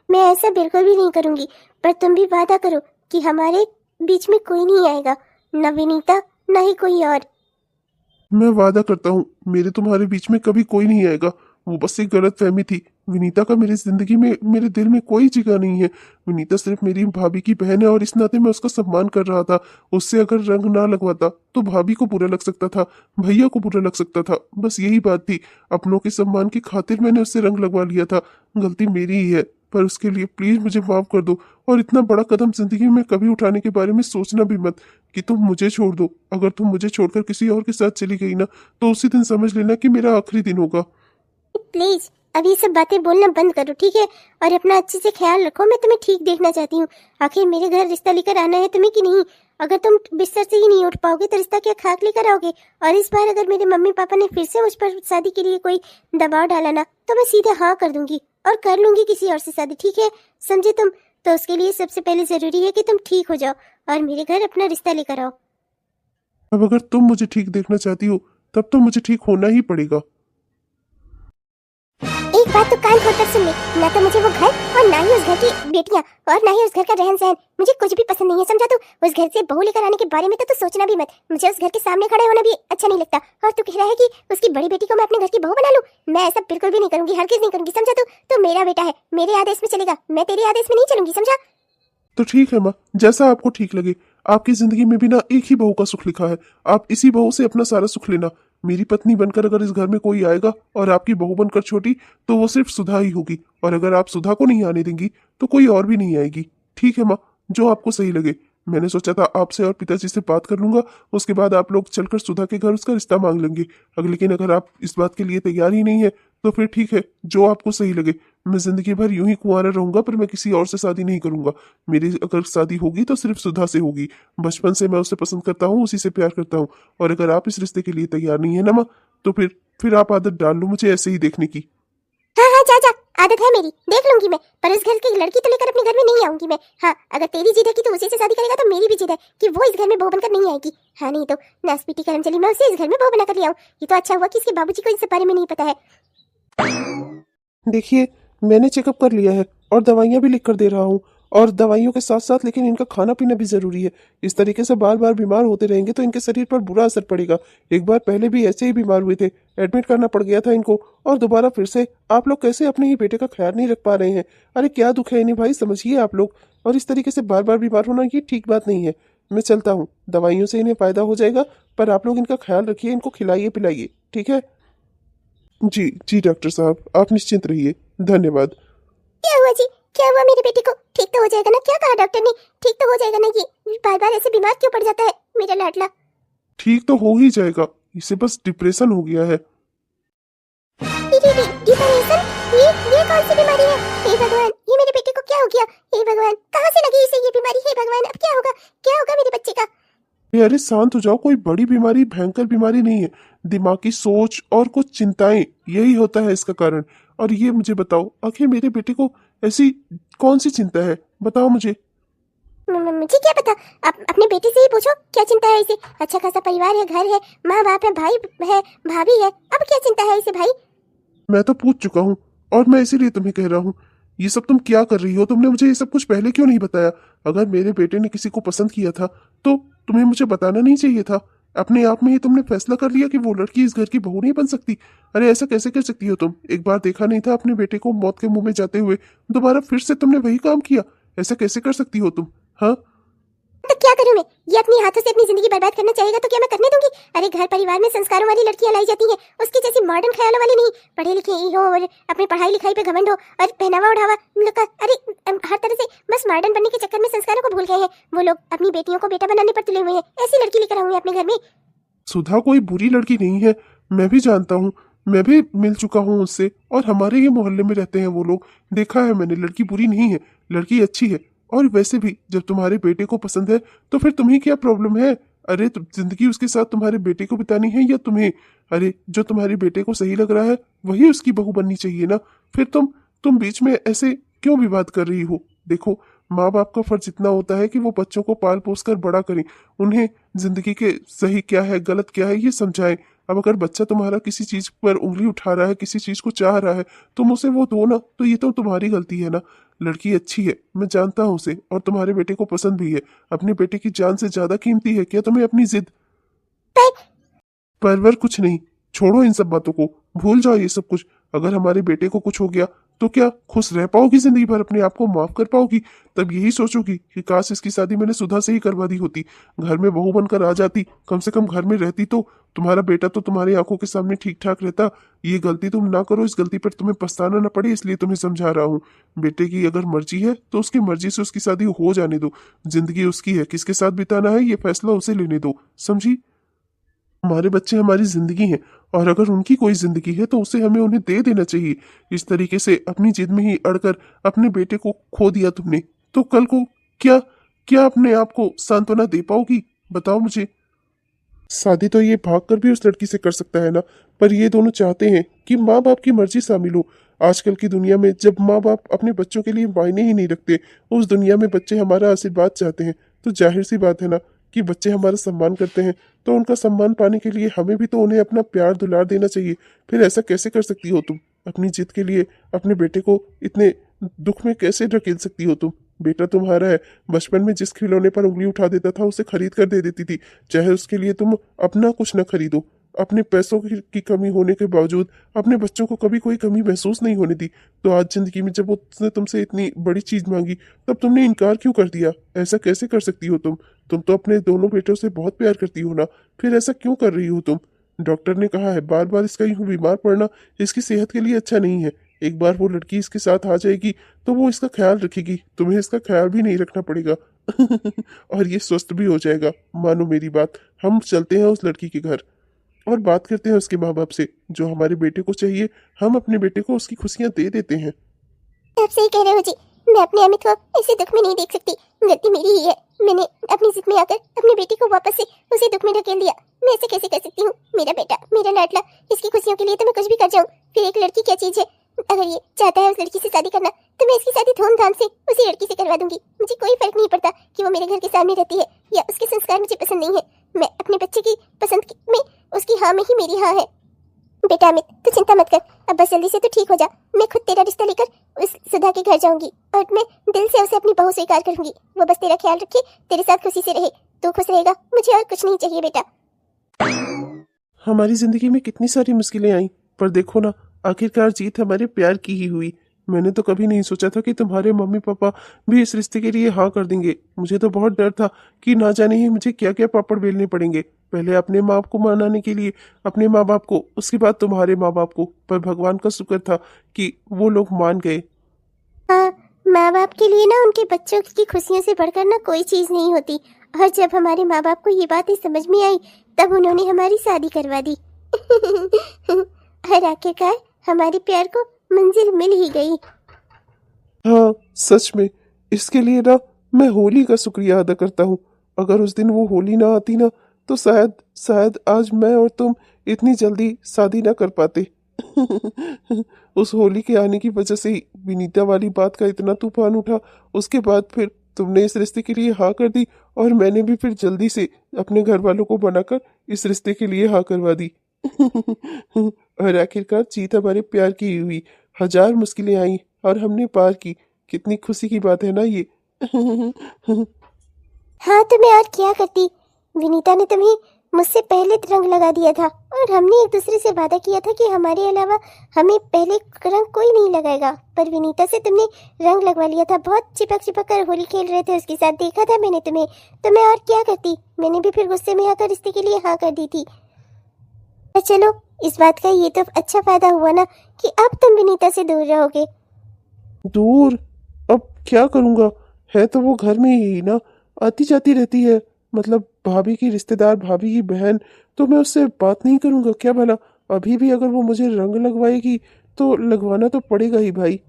मैं ऐसा बिल्कुल भी नहीं करूंगी, पर तुम भी वादा करो कि हमारे बीच में कोई नहीं आएगा, न विनीता न ही कोई और। मैं वादा करता हूँ मेरे तुम्हारे बीच में कभी कोई नहीं आएगा। वो बस एक गलत फहमी थी। विनीता का मेरी जिंदगी में, मेरे दिल में कोई जगह नहीं है। विनीता सिर्फ मेरी भाभी की बहन है और इस नाते मैं उसका सम्मान कर रहा था। उससे अगर रंग ना लगवाता तो भाभी को बुरा लग सकता था, भैया को बुरा लग सकता था, बस यही बात थी। अपनों के सम्मान की खातिर मैंने उससे रंग लगवा लिया था। गलती मेरी ही है, पर उसके लिए प्लीज मुझे माफ कर दो। और इतना बड़ा कदम जिंदगी में कभी उठाने के बारे में सोचना भी मत कि तुम मुझे छोड़ दो। अगर तुम मुझे छोड़कर किसी और के साथ चली गई ना, तो उसी दिन समझ लेना कि मेरा आखिरी दिन होगा। प्लीज अब ये सब बातें बोलना बंद करो, ठीक है? और अपना अच्छे से ख्याल रखो। मैं तुम्हें ठीक देखना चाहती हूँ। आखिर मेरे घर रिश्ता लेकर आना है तुम्हें कि नहीं? अगर तुम बिस्तर से ही नहीं उठ पाओगे तो रिश्ता क्या खाक लेकर आओगे? और इस बार अगर मेरे मम्मी पापा ने फिर से मुझ पर शादी के लिए कोई दबाव डाला ना, तो मैं सीधे हाँ कर दूंगी और कर लूंगी किसी और से शादी, ठीक है? समझे तुम? तो उसके लिए सबसे पहले जरूरी है कि तुम ठीक हो जाओ और मेरे घर अपना रिश्ता लेकर आओ। अब अगर तुम मुझे ठीक देखना चाहती हो तब तो मुझे ठीक होना ही पड़ेगा। एक बात तो कान खोलकर सुन ले, ना तो मुझे वो घर और ना ही उस घर की बेटियां और ना ही उस घर का रहन सहन मुझे कुछ भी पसंद नहीं है, समझा तू? उस घर से बहू लेकर आने के बारे में तो तू सोचना भी मत। मुझे उस घर के सामने खड़े होना भी अच्छा नहीं लगता। और तू कह रहा है कि उसकी बड़ी बेटी को मैं अपने घर की बहू बना लूं? मैं ऐसा बिल्कुल भी नहीं करूंगी, हरगिज नहीं करूंगी, समझा तू? तो मेरा बेटा है, मेरे आदेश में चलेगा, मैं तेरे आदेश में नहीं चलूंगी, समझा? तो ठीक है माँ, जैसा आपको ठीक लगे। आपकी जिंदगी में भी ना एक ही बहू का सुख लिखा है, आप इसी बहू से अपना सारा सुख लेना। मेरी पत्नी बनकर अगर इस घर में कोई आएगा और आपकी बहू बनकर छोटी, तो वो सिर्फ सुधा ही होगी। और अगर आप सुधा को नहीं आने देंगी तो कोई और भी नहीं आएगी। ठीक है माँ, जो आपको सही लगे। मैंने सोचा था आपसे और पिताजी से बात कर लूंगा, उसके बाद आप लोग चलकर सुधा के घर उसका रिश्ता मांग लेंगे। लेकिन अगर आप इस बात के लिए तैयार ही नहीं है तो फिर ठीक है, जो आपको सही लगे। मैं जिंदगी भर यूं ही कुंवारा रहूंगा, पर मैं किसी और से शादी नहीं करूंगा। मेरी अगर शादी होगी तो सिर्फ सुधा से होगी। बचपन से मैं उसे पसंद करता हूँ, उसी से प्यार करता हूँ। और अगर आप इस रिश्ते के लिए तैयार नहीं है ना माँ, तो फिर आप आदत डाल लो मुझे ऐसे ही देखने की। हाँ हाँ, जा जा, आदत है मेरी, देख लूंगी मैं। पर उस घर की लड़की तो लेकर अपने घर में नहीं आऊंगी मैं। हाँ, अगर तेरी जिद है कि तू उसी से शादी करेगा, तो मेरी भी जिद है कि वो इस घर में बहू बनकर नहीं आएगी। हाँ, नहीं तो नासपीटी करम चली मैं उसे इस घर में बहू बनाकर ले आऊं। ये तो अच्छा हुआ कि इसके बाबूजी को इस बारे में नहीं पता है। देखिए, मैंने चेकअप कर लिया है और दवाइयाँ भी लिख कर दे रहा हूँ। और दवाइयों के साथ साथ लेकिन इनका खाना पीना भी जरूरी है। इस तरीके से बार बार बीमार होते रहेंगे तो इनके शरीर पर बुरा असर पड़ेगा। एक बार पहले भी ऐसे ही बीमार हुए थे, एडमिट करना पड़ गया था इनको, और दोबारा फिर से। आप लोग कैसे अपने ही बेटे का ख्याल नहीं रख पा रहे हैं? अरे क्या दुख है इन्हें भाई, समझिए आप लोग। और इस तरीके से बार बार बीमार होना ये ठीक बात नहीं है। मैं चलता हूँ, दवाइयों से इन्हें फायदा हो जाएगा, पर आप लोग इनका ख्याल रखिए, इनको खिलाइए पिलाइए, ठीक है? जी जी डॉक्टर साहब, आप निश्चिंत रहिए। धन्यवाद। क्या हुआ जी? क्या हुआ मेरे बेटे को? ठीक तो हो जाएगा ना? क्या कहा डॉक्टर ने? ठीक तो हो जाएगा ना? ये बार बार ऐसे बीमार क्यों पड़ जाता है मेरा लाडला? ठीक तो हो ही जाएगा, इसे बस डिप्रेशन हो गया है। डिप्रेशन? ये कौन सी बीमारी है? हे भगवान, ये मेरे बेटे को क्या हो गया? हे भगवान, कहाँ से लगी इसे ये बीमारी? हे भगवान, अब क्या होगा? क्या होगा मेरे बच्चे का? अरे शांत हो जाओ, कोई बड़ी बीमारी, भयंकर बीमारी नहीं है। दिमागी सोच और कुछ चिंताएं, यही होता है इसका कारण। और ये मुझे बताओ, आखिर मेरे बेटे को ऐसी कौन सी चिंता है, बताओ मुझे। मुझे क्या पता? आप अपने बेटे से ही पूछो क्या चिंता है इसे। अच्छा खासा परिवार है, घर है, माँ बाप है, भाई है, भाभी है, अब क्या चिंता है इसे भाई? मैं तो पूछ चुका हूँ, और मैं इसीलिए तुम्हें कह रहा हूँ, ये सब तुम क्या कर रही हो? तुमने मुझे ये सब कुछ पहले क्यों नहीं बताया? अगर मेरे बेटे ने किसी को पसंद किया था तो तुम्हें मुझे बताना नहीं चाहिए था। अपने आप में ही तुमने फैसला कर लिया कि वो लड़की इस घर की बहू नहीं बन सकती। अरे ऐसा कैसे कर सकती हो तुम? एक बार देखा नहीं था अपने बेटे को मौत के मुंह में जाते हुए, दोबारा फिर से तुमने वही काम किया? ऐसा कैसे कर सकती हो तुम? हाँ, तो क्या करूं मैं? ये अपने हाथों से अपनी जिंदगी बर्बाद करना चाहेगा तो क्या मैं करने दूंगी? अरे घर परिवार में संस्कारों वाली लड़कियां लाई जाती हैं, उसकी जैसी मॉडर्न ख्यालों वाली नहीं। पढ़े लिखे ही हो और अपनी पढ़ाई लिखाई पे घमंड हो और पहनावा ओढ़ावा लोग का, अरे हर तरह से बस मॉडर्न बनने के चक्कर में संस्कारों को भूल गए हैं। वो लोग अपनी बेटियों को बेटा बनाने पर तुले हुए हैं। ऐसी लड़की लेकर आऊंगी अपने घर में? सुधा कोई बुरी लड़की नहीं है, मैं भी जानता हूँ। मैं भी मिल चुका हूँ उससे, और हमारे ये मोहल्ले में रहते हैं वो लोग। देखा है मैंने, लड़की बुरी नहीं है, लड़की अच्छी है। और वैसे भी जब तुम्हारे बेटे को पसंद है तो फिर तुम्हें क्या प्रॉब्लम है? अरे जिंदगी उसके साथ तुम्हारे बेटे को बितानी है या तुम्हें? अरे जो तुम्हारे बेटे को सही लग रहा है वही उसकी बहू बननी चाहिए ना। फिर तुम बीच में ऐसे क्यों विवाद कर रही हो? देखो, माँ बाप का फर्ज इतना होता है कि वो बच्चों को पाल पोस कर बड़ा करें, उन्हें जिंदगी के सही क्या है गलत क्या है ये समझाएं। अब अगर बच्चा तुम्हारा किसी चीज पर उंगली उठा रहा है, किसी चीज को चाह रहा है, तुम उसे वो दो ना, तो ये तो तुम्हारी गलती है ना। लड़की अच्छी है, मैं जानता हूँ उसे, और तुम्हारे बेटे को पसंद भी है। अपने बेटे की जान से ज्यादा कीमती है क्या तुम्हें अपनी जिद? परवर कुछ नहीं, छोड़ो इन सब बातों को, भूल जाओ ये सब कुछ। अगर हमारे बेटे को कुछ हो गया तो क्या खुश रह पाओगी जिंदगी भर? अपने आप को माफ कर पाओगी? तब यही सोचोगी कि काश इसकी शादी मैंने सुधा से ही करवा दी होती, घर में बहू बनकर आ जाती, कम से कम घर में रहती तो तुम्हारा बेटा तो तुम्हारी आंखों के सामने ठीक ठाक रहता। ये गलती तुम ना करो, इस गलती पर तुम्हें पछताना ना पड़े, इसलिए तुम्हें समझा रहा हूँ। बेटे की अगर मर्जी है तो उसकी मर्जी से उसकी शादी हो जाने दो। जिंदगी उसकी है, किसके साथ बिताना है ये फैसला उसे लेने दो, समझी? हमारे बच्चे हमारी जिंदगी हैं, और अगर उनकी कोई जिंदगी है तो उसे हमें उन्हें दे देना चाहिए। इस तरीके से अपनी जिद में ही अड़कर अपने बेटे को खो दिया तुमने, तो कल को क्या क्या अपने आप को सांत्वना दे पाओगी? बताओ मुझे। शादी तो ये भाग कर भी उस लड़की से कर सकता है ना, पर ये दोनों चाहते हैं कि माँ बाप की मर्जी शामिल हो। आजकल की दुनिया में जब माँ बाप अपने बच्चों के लिए मायने ही नहीं रखते, उस दुनिया में बच्चे हमारा आशीर्वाद चाहते हैं, तो जाहिर सी बात है ना कि बच्चे हमारा सम्मान करते हैं। तो उनका सम्मान पाने के लिए हमें भी तो उन्हें अपना प्यार दुलार देना चाहिए। फिर ऐसा कैसे कर सकती हो तुम? अपनी जिद के लिए अपने बेटे को इतने दुख में कैसे ढकेल सकती हो तुम? बेटा तुम्हारा है, बचपन में जिस खिलौने पर उंगली उठा देता था उसे खरीद कर दे देती थी, चाहे उसके लिए तुम अपना कुछ न खरीदो। अपने पैसों की कमी होने के बावजूद अपने बच्चों को कभी कोई कमी महसूस नहीं होने दी। तो आज जिंदगी में जब उसने तुमसे इतनी बड़ी चीज मांगी तब तुमने इनकार क्यों कर दिया? ऐसा कैसे कर सकती हो तुम? तुम तो अपने दोनों बेटों से बहुत प्यार करती हो ना, फिर ऐसा क्यों कर रही हो तुम? डॉक्टर ने कहा है बार बार इसका यूं बीमार पड़ना इसकी सेहत के लिए अच्छा नहीं है। एक बार वो लड़की इसके साथ आ जाएगी तो वो इसका ख्याल रखेगी, तुम्हें इसका ख्याल भी नहीं रखना पड़ेगा। और ये स्वस्थ भी हो जाएगा। मानो मेरी बात, हम चलते हैं उस लड़की के घर और बात करते हैं उसके माँ बाप से। जो हमारे बेटे को चाहिए हम अपने बेटे को उसकी खुशियां दे देते हैं। आप सही कह रहे हो जी, मैं अपने अमित को ऐसे दुख में नहीं देख सकती। गलती मेरी ही है, मैंने अपनी जिद में आकर अपने बेटे को वापस से उसी दुख में ढकेल दिया। मैं ऐसे कैसे कर सकती हूँ? मेरा बेटा, मेरा लाडला, इसकी खुशियों के लिए तो मैं कुछ भी कर जाऊँ। फिर एक लड़की क्या चीज है? अगर ये चाहता है उस लड़की से शादी करना तो मैं इसकी शादी धूमधाम से उसी लड़की से करवा दूंगी। मुझे कोई फर्क नहीं पड़ता कि वो मेरे घर के सामने रहती है या उसके संस्कार मुझे पसंद नहीं है। मैं अपने बच्चे की पसंद में उसकी हाँ में ही मेरी हाँ है। बेटा अमित, तू चिंता मत कर, अब बस जल्दी से तू ठीक हो जा। मैं खुद तेरा रिश्ता लेकर उस सुधा के घर जाऊंगी और मैं दिल से उसे अपनी बहू स्वीकार करूंगी। वो बस तेरा ख्याल रखे, तेरे साथ खुशी से रहे। तू खुश रहेगा, मुझे और कुछ नहीं चाहिए बेटा। हमारी जिंदगी में कितनी सारी मुश्किलें आई, पर देखो ना, आखिरकार जीत हमारे प्यार की ही हुई। मैंने तो कभी नहीं सोचा था कि तुम्हारे मम्मी पापा भी इस रिश्ते के लिए हाँ कर देंगे। मुझे तो बहुत डर था कि ना जाने ही मुझे क्या क्या पापड़ बेलने पड़ेंगे, पहले अपने माँ बाप को मनाने के लिए, अपने माँ बाप को, उसके बाद तुम्हारे माँ बाप को। पर भगवान का शुक्र था कि वो लोग मान गए। हाँ, माँ बाप के लिए ना उनके बच्चों की खुशियों से बढ़कर ना कोई चीज नहीं होती। और जब हमारे माँ बाप को ये बातें समझ में आई तब उन्होंने हमारी शादी करवा दी। और आखिरकार हमारे प्यार को मंजिल मिल ही गई। हाँ सच में, इसके लिए ना मैं होली का शुक्रिया अदा करता हूँ। अगर उस दिन वो होली ना आती ना तो शायद शायद आज मैं और तुम इतनी जल्दी शादी ना कर पाते। उस होली के आने की वजह से ही विनीता वाली बात का इतना तूफान उठा। उसके बाद फिर तुमने इस रिश्ते के लिए हाँ कर दी और मैंने भी फिर जल्दी से अपने घर वालों को बनाकर इस रिश्ते के लिए हाँ करवा दी। और आखिरकार जीत हमारे प्यार की हुई। 1000 मुश्किलें आई और हमने पार की। कितनी खुशी की बात है ना ये। हाँ तो मैं और क्या करती। विनीता ने तुम्हें मुझसे पहले रंग लगा दिया था और हमने एक दूसरे से वादा किया था कि हमारे अलावा हमें पहले रंग कोई नहीं लगाएगा। पर विनीता से तुमने रंग लगवा लिया था। बहुत चिपक चिपक कर होली खेल रहे थे उसके साथ, देखा था मैंने तुम्हें। तो मैं और क्या करती। मैंने भी फिर गुस्से में आकर रिश्ते के लिए हाँ कर दी थी। पर चलो, इस बात का ये तो अच्छा फायदा हुआ ना कि अब तुम विनीता से दूर रहोगे। दूर? अब क्या करूंगा? है तो वो घर में ही ना, आती जाती रहती है। मतलब भाभी की रिश्तेदार, भाभी की बहन। तो मैं उससे बात नहीं करूंगा क्या भला? अभी भी अगर वो मुझे रंग लगवाएगी तो लगवाना तो पड़ेगा ही भाई।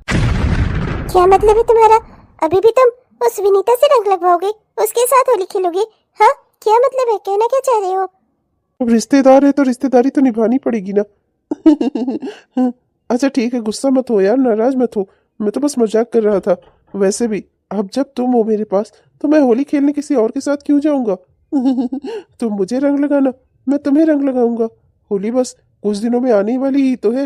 क्या मतलब है तुम्हारा? अभी भी तुम उस विनीता से रंग लगवाओगे, उसके साथ होली खेलोगे? हाँ, क्या मतलब है? कहना क्या चाह रहे हो? अब रिश्तेदार है तो रिश्तेदारी तो निभानी पड़ेगी ना। अच्छा ठीक है, गुस्सा मत हो यार, नाराज मत हो। मैं तो बस मजाक कर रहा था। वैसे भी अब जब तुम हो मेरे पास तो मैं होली खेलने किसी और के साथ क्यों जाऊंगा? तुम मुझे रंग लगाना, मैं तुम्हें रंग लगाऊंगा। होली बस कुछ दिनों में आने वाली ही तो है।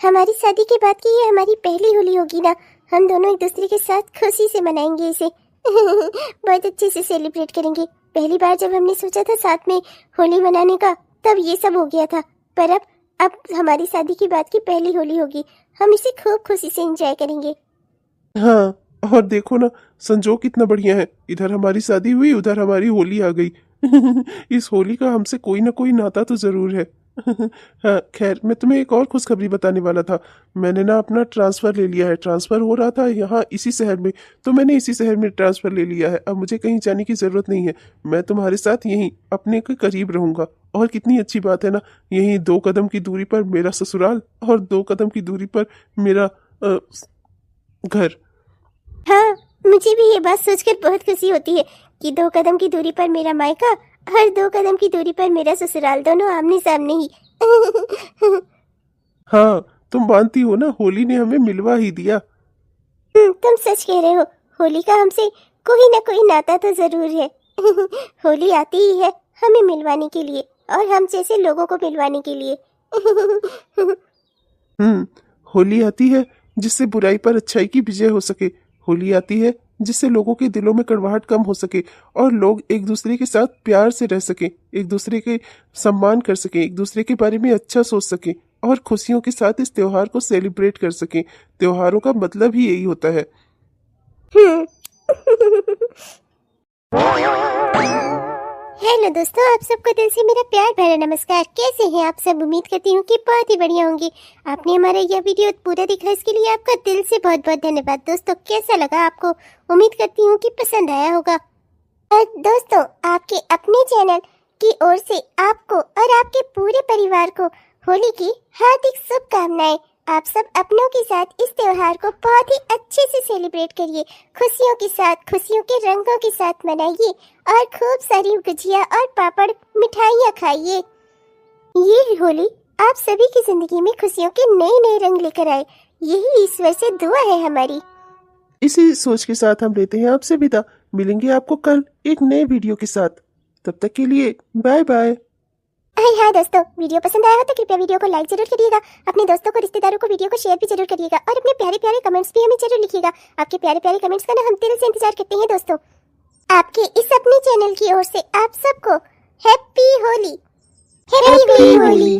हमारी शादी के बाद की ये हमारी पहली होली होगी ना। हम दोनों एक दूसरे के साथ खुशी से मनाएंगे इसे। बहुत अच्छे से सेलिब्रेट करेंगे। पहली बार जब हमने सोचा था साथ में होली मनाने का तब ये सब हो गया था। पर अब हमारी शादी के बाद की पहली होली होगी। हम इसे खूब खुशी से एंजॉय करेंगे। हाँ, और देखो ना, संजोग कितना बढ़िया है। इधर हमारी शादी हुई, उधर हमारी होली आ गई। इस होली का हमसे कोई ना कोई नाता तो जरूर है। हाँ खैर, मैं तुम्हें एक और खुशखबरी बताने वाला था। मैंने ना अपना ट्रांसफर ले लिया है। ट्रांसफर हो रहा था यहाँ इसी शहर में, तो मैंने इसी शहर में ट्रांसफर ले लिया है। अब मुझे कहीं जाने की जरूरत नहीं है। मैं तुम्हारे साथ यहीं अपने के करीब रहूंगा। और कितनी अच्छी बात है ना, यहीं 2 कदम की दूरी पर मेरा ससुराल और 2 कदम की दूरी पर मेरा घर। हाँ, मुझे भी ये बात सोचकर बहुत खुशी होती है कि 2 कदम की दूरी पर मेरा मायका और 2 कदम की दूरी पर मेरा ससुराल, दोनों आमने सामने ही। हाँ, तुम मानती हो ना, होली ने हमें मिलवा ही दिया। तुम सच कह रहे हो। होली का हमसे कोई ना कोई नाता तो जरूर है। होली आती ही है हमें मिलवाने के लिए और हम जैसे लोगों को मिलवाने के लिए। होली आती है जिससे बुराई पर अच्छाई की विजय हो सके। होली आती है जिससे लोगों के दिलों में कड़वाहट कम हो सके और लोग एक दूसरे के साथ प्यार से रह सके, एक दूसरे के सम्मान कर सके, एक दूसरे के बारे में अच्छा सोच सके और खुशियों के साथ इस त्योहार को सेलिब्रेट कर सके। त्योहारों का मतलब ही यही होता है। हेलो दोस्तों, आप सबको दिल से मेरा प्यार भरा नमस्कार। कैसे हैं आप सब? उम्मीद करती हूँ कि बहुत ही बढ़िया होंगे। आपने हमारा यह वीडियो पूरा देखा, इसके लिए आपका दिल से बहुत बहुत धन्यवाद। दोस्तों कैसा लगा आपको? उम्मीद करती हूँ कि पसंद आया होगा। और दोस्तों, आपके अपने चैनल की ओर से आपको और आपके पूरे परिवार को होली की हार्दिक शुभकामनाएं। आप सब अपनों के साथ इस त्योहार को बहुत ही अच्छे से सेलिब्रेट करिए, खुशियों के साथ, खुशियों के रंगों के साथ मनाइए और खूब सारी गुजिया और पापड़ मिठाइयाँ खाइए। ये होली आप सभी की जिंदगी में खुशियों के नए नए रंग लेकर आए, यही ईश्वर से दुआ है हमारी। इसी सोच के साथ हम लेते हैं आपसे विदा। मिलेंगे आपको कल एक नए वीडियो के साथ। तब तक के लिए बाय बाय। हाँ दोस्तों, वीडियो पसंद आया हो तो कृपया वीडियो को लाइक जरूर करिएगा। अपने दोस्तों को, रिश्तेदारों को वीडियो को शेयर भी जरूर करिएगा और अपने प्यारे प्यारे कमेंट्स भी हमें जरूर लिखिएगा। आपके प्यारे प्यारे कमेंट्स का ना हम दिल से इंतजार करते हैं दोस्तों। आपके इस अपने चैनल की ओर से आप सबको हैप्पी होली। हैप्पी होली।